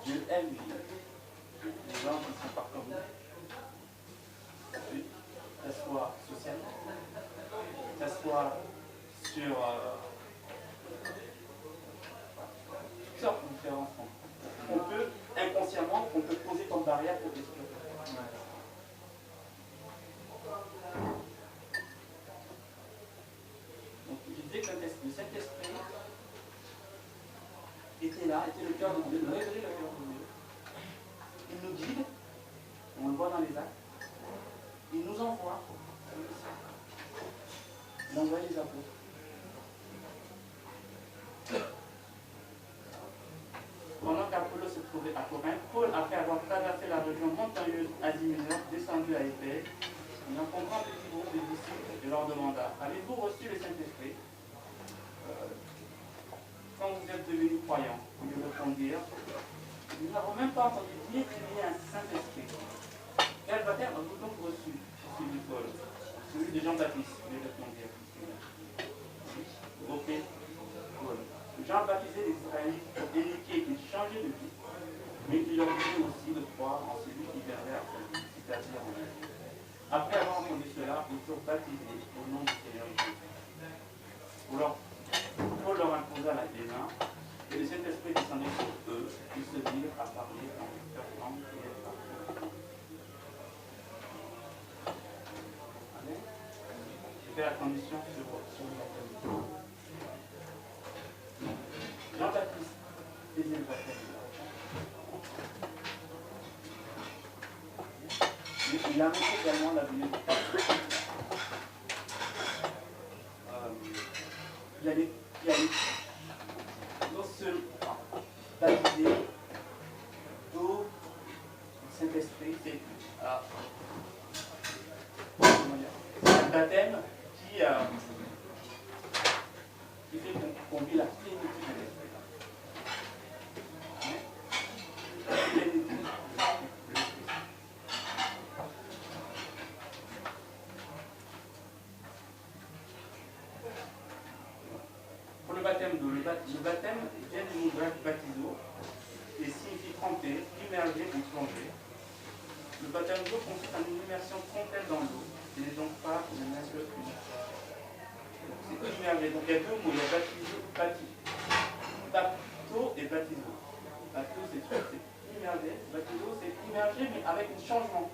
Dieu aime les gens qui ne sont pas comme nous. Que ce soit socialement, que ce soit sur toutes sortes de différences. On peut, inconsciemment, on peut poser comme barrière pour l'explorer. Donc, je disais que le Saint-Esprit était là, était le cœur de Dieu, révéler le cœur de Dieu. Il nous guide, on le voit dans les actes. Il nous envoie. Il envoie les apôtres. Pendant qu'Apollos se trouvait à Corinthe, Paul, après avoir traversé la région montagneuse Asie mineure, descendu à Éphèse, il rencontra un petit groupe de disciples et leur demanda: avez-vous reçu le Saint-Esprit quand vous êtes devenus croyants? Ils répondirent: nous n'avons même pas entendu dire qu'il y ait un Saint-Esprit. Quel baptême avez-vous donc reçu? Celui de Paul, celui de Jean-Baptiste, ils répondirent. Ok, Paul. Jean baptisait les Israélites pour indiquer qu'ils changeaient de vie, mais qu'il leur disait aussi de croire en celui qui viendrait après lui, c'est-à-dire en lui. Après avoir entendu cela, ils furent baptisés au nom du Seigneur Jésus. Paul leur imposa les mains, et le Saint-Esprit descendit sur eux, ils se mirent à parler dans leur langue et être partout. Amen. C'était la condition sur le baptême. Jean-Baptiste faisait le baptême. Mais il annonçait également la venue du Christ. Il allait non seulement baptiser d'eau, du Saint-Esprit, c'est un baptême qui fait qu'on vit la plénitude de l'Esprit. Pour le baptême vient du mot grec baptizo et signifie tremper, immerger ou plonger. Le baptême d'eau consiste en une immersion complète dans l'eau. Il n'est donc pas une nature unique. C'est immergé. Donc il y a deux mots, il y a baptizo, bapto et baptizo. Bapto c'est immergé, baptizo c'est immergé mais avec un changement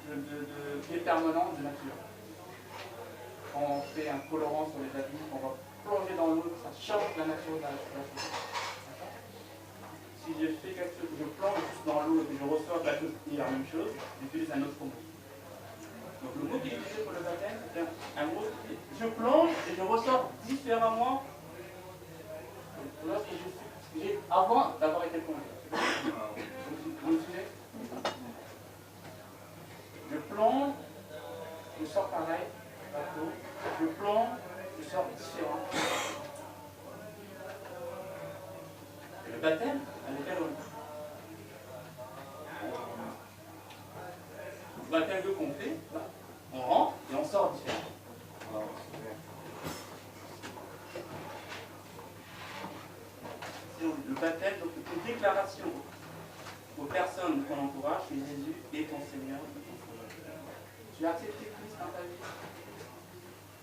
qui est permanent de nature. Quand on fait un colorant sur les habits, on va plonger dans l'eau, ça change la nature de la chose. Si je fais quelque chose, je plonge juste dans l'eau et que je ressors la chose qui est la même chose, j'utilise un autre mot. Donc le mot qui est utilisé pour le baptême, c'est un mot qui dit je plonge et je ressors différemment lorsque je suis avant d'avoir été plongé. Vous me suivez? Je plonge, je sors pareil, bateau, je plonge, je sors différent. baptême de complet, là, on rentre et on sort différent. Alors, le baptême, donc une déclaration aux personnes de ton entourage que Jésus est ton Seigneur. Tu as accepté Christ dans ta vie.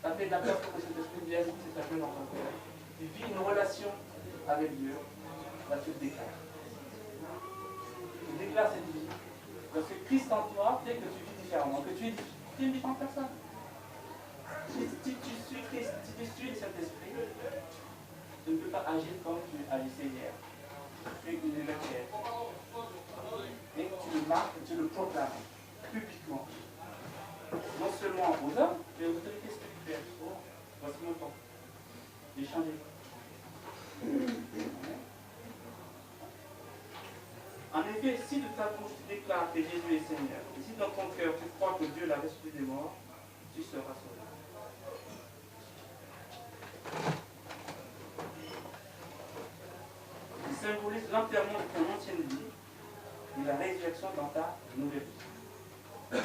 Tu as fait d'accord pour que cet esprit vienne s'établir dans ton cœur. Tu vis une relation avec Dieu. Là, tu le déclares. Tu déclares cette vie. Parce que Christ en toi fait que tu vis différemment, que tu es une différente personne. Si tu suis Christ, si tu suis cet esprit, tu ne peux pas agir comme tu agissais hier. Tu es une nouvelle pierre. Et tu le marques, tu le proclames publiquement. Non seulement aux hommes, mais aux autorités spirituelles. Oh, voici mon temps. J'ai changé. En effet, si de ta bouche tu déclares que Jésus est Seigneur, et si dans ton cœur tu crois que Dieu l'a ressuscité des morts, tu seras sauvé. Il symbolise l'enterrement de ton ancienne vie et la résurrection dans ta nouvelle vie.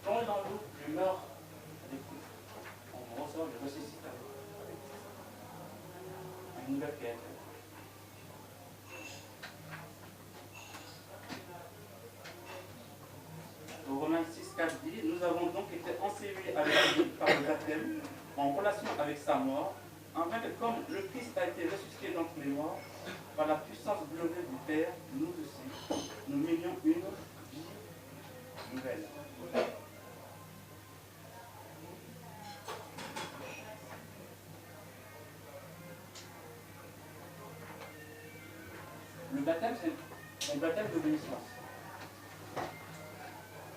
Plonge dans l'eau, je meurs avec Christ. On ressort, je ressuscite avec Christ. Une nouvelle créature. Au Romains 6, 4 dit, nous avons donc été ensevelis avec lui par le baptême, en relation avec sa mort, afin que comme le Christ a été ressuscité d'entre les morts, par la puissance glorieuse du Père, nous aussi, nous menions une vie nouvelle. Le baptême, c'est un baptême d'obéissance.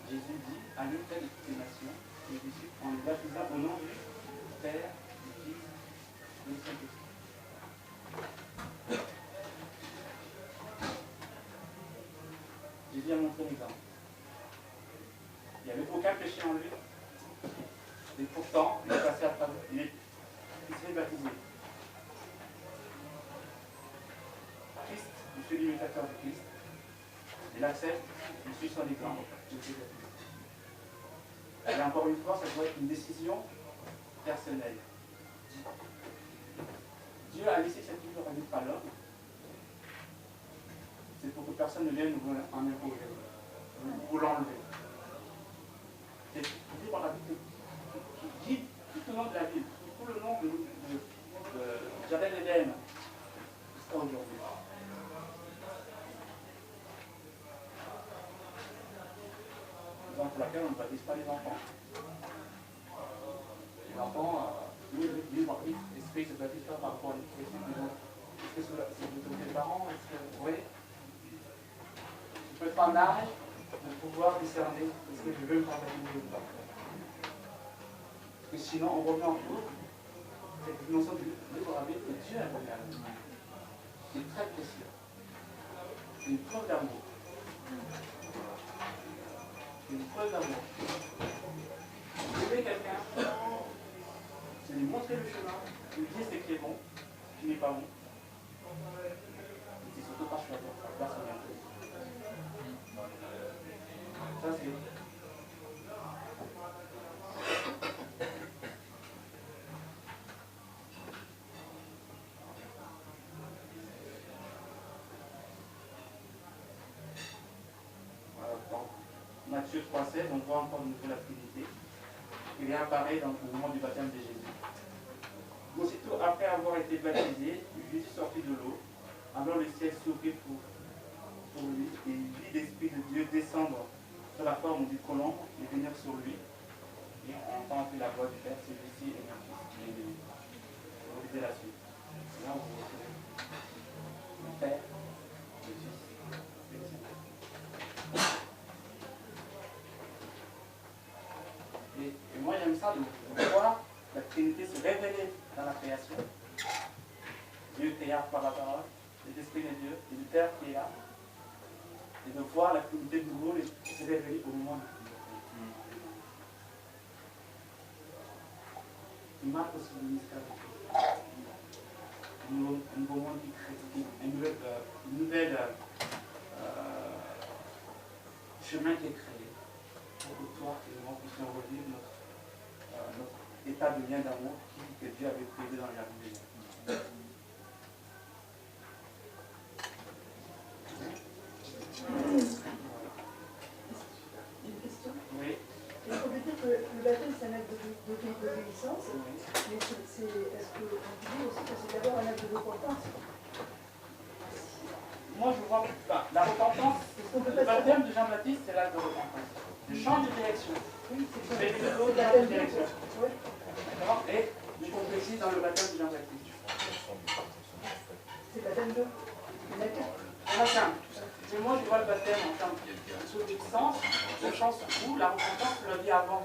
Jésus dit, allez faire de toutes les nations, les disciples, en les baptisant au nom du Père, du Fils et du Saint-Esprit. Jésus a montré l'exemple. Il n'y avait aucun péché en lui. Et pourtant, il est passé à travers. Il s'est baptisé. Christ, je suis l'imitateur de Christ. Il accepte, je suis son exemple. Je suis baptisé. Et encore une fois, ça doit être une décision personnelle. Dieu a laissé cette vie organique à l'homme. C'est pour que personne ne vienne nous en imposer ou l'enlever. C'est libre la vie qui guide tout au long de la vie, tout le long de Jardin d'Éden jusqu'à aujourd'hui. Raison pour laquelle on ne baptise pas les enfants. Les enfants, libre esprit se baptise pas par rapport à l'éducation qu'ils ont. Est-ce que c'est l'autorité des parents? Est-ce que oui? Je peux être en âge de pouvoir discerner est-ce que je veux me faire baptiser ou pas. Parce que sinon, on revient en cours. Cette dimension de libre arbitre que Dieu a donné à nous. C'est très précieux. C'est une preuve d'amour. C'est une preuve d'amour. Aimer quelqu'un, c'est lui montrer le chemin, lui dire ce qui est bon, ce qui n'est pas bon. C'est surtout pas choisir sa place en même. Ça c'est. Voilà, donc, Matthieu 3,16, on voit encore une fois la Trinité. Il apparaît dans le moment du baptême de Jésus. Aussitôt après avoir été baptisé, Jésus sortit de l'eau. Alors le ciel s'ouvrit pour lui et il vit l'Esprit de Dieu descendre sur la forme du colombe et venir sur lui. Et on entend la voix du Père, celui-ci est mon fils, il est béni. Vous lisez la suite. Là, vous retrouvez le Père, le Fils et le Saint-Esprit. Et moi j'aime ça de voir la Trinité se révéler dans la création. Dieu créa par la parole, l'Esprit de Dieu et le Père qui est là. Et de voir la Trinité de nouveau se révéler au moment du il marque aussi le mystère de Christ. Un nouveau monde qui crée, une nouvelle chemin qui est créé. histoire qui vraiment puissions revivre notre état de lien d'amour que Dieu avait prévu dans le jardin d'Éden. Une question. Oui. Est-ce qu'on peut dire que le baptême c'est un acte d'obéissance, Oui. mais est-ce qu'on peut dire aussi que c'est d'abord un acte de repentance? Moi, je vois la repentance. Est-ce qu'on peut Le pas baptême de Jean-Baptiste, c'est l'acte de repentance. Je change de direction. Oui, Mais c'est le le change de baptême de direction. Oui. D'accord. Et je concrétise dans le baptême de Jean-Baptiste. C'est le baptême de. D'accord. Très simple. Mais moi, je vois le baptême en termes de sens, au sens où la repentance, je le dis avant.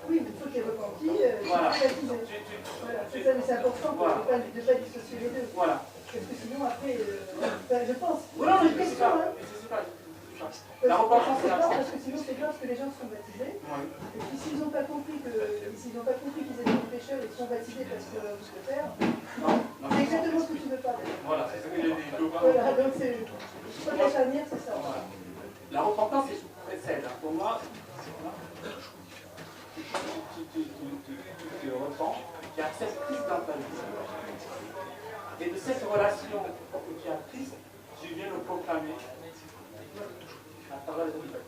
Oui, mais une fois qu'il est repenti, Voilà. tu peux baptiser. Voilà, c'est ça, mais c'est important Voilà. de ne pas dissocier les deux. Voilà. Parce que sinon, après, je pense. Oui, non, mais C'est une je ne sais question, pas. hein. Je sais pas. La repentance, c'est grave, la parce que sinon, c'est grave parce que les gens sont baptisés. Oui. Et puis, s'ils n'ont pas compris qu'ils étaient des pécheurs et qu'ils sont baptisés parce que vous le faire, Non, non. c'est exactement ce que tu veux pas. Voilà, c'est ce que j'ai dit. Je veux pas. Voilà, donc c'est. Je crois que la charnière, c'est ça. Voilà. La repentance, c'est précède. Pour moi, tu te repens, tu acceptes Christ dans ta vie. Et de cette relation que tu as Christ, tu viens le proclamer à travers les autres.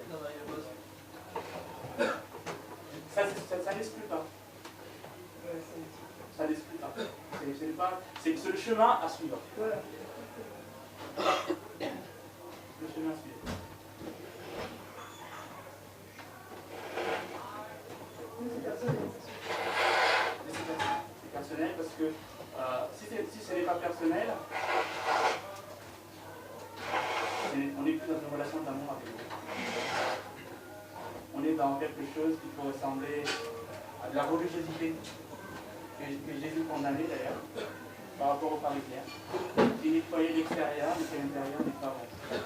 Ça n'exclut pas. Ça n'exclut pas. C'est le chemin à suivre. Voilà. Le chemin à suivre. C'est personnel. C'est personnel parce que si ce n'est pas personnel, on n'est plus dans une relation d'amour avec Dieu. On est dans quelque chose qui peut ressembler à de la religiosité que Jésus condamnait d'ailleurs par rapport aux pharisiens qui nettoyaient l'extérieur mais que l'intérieur n'est pas bon.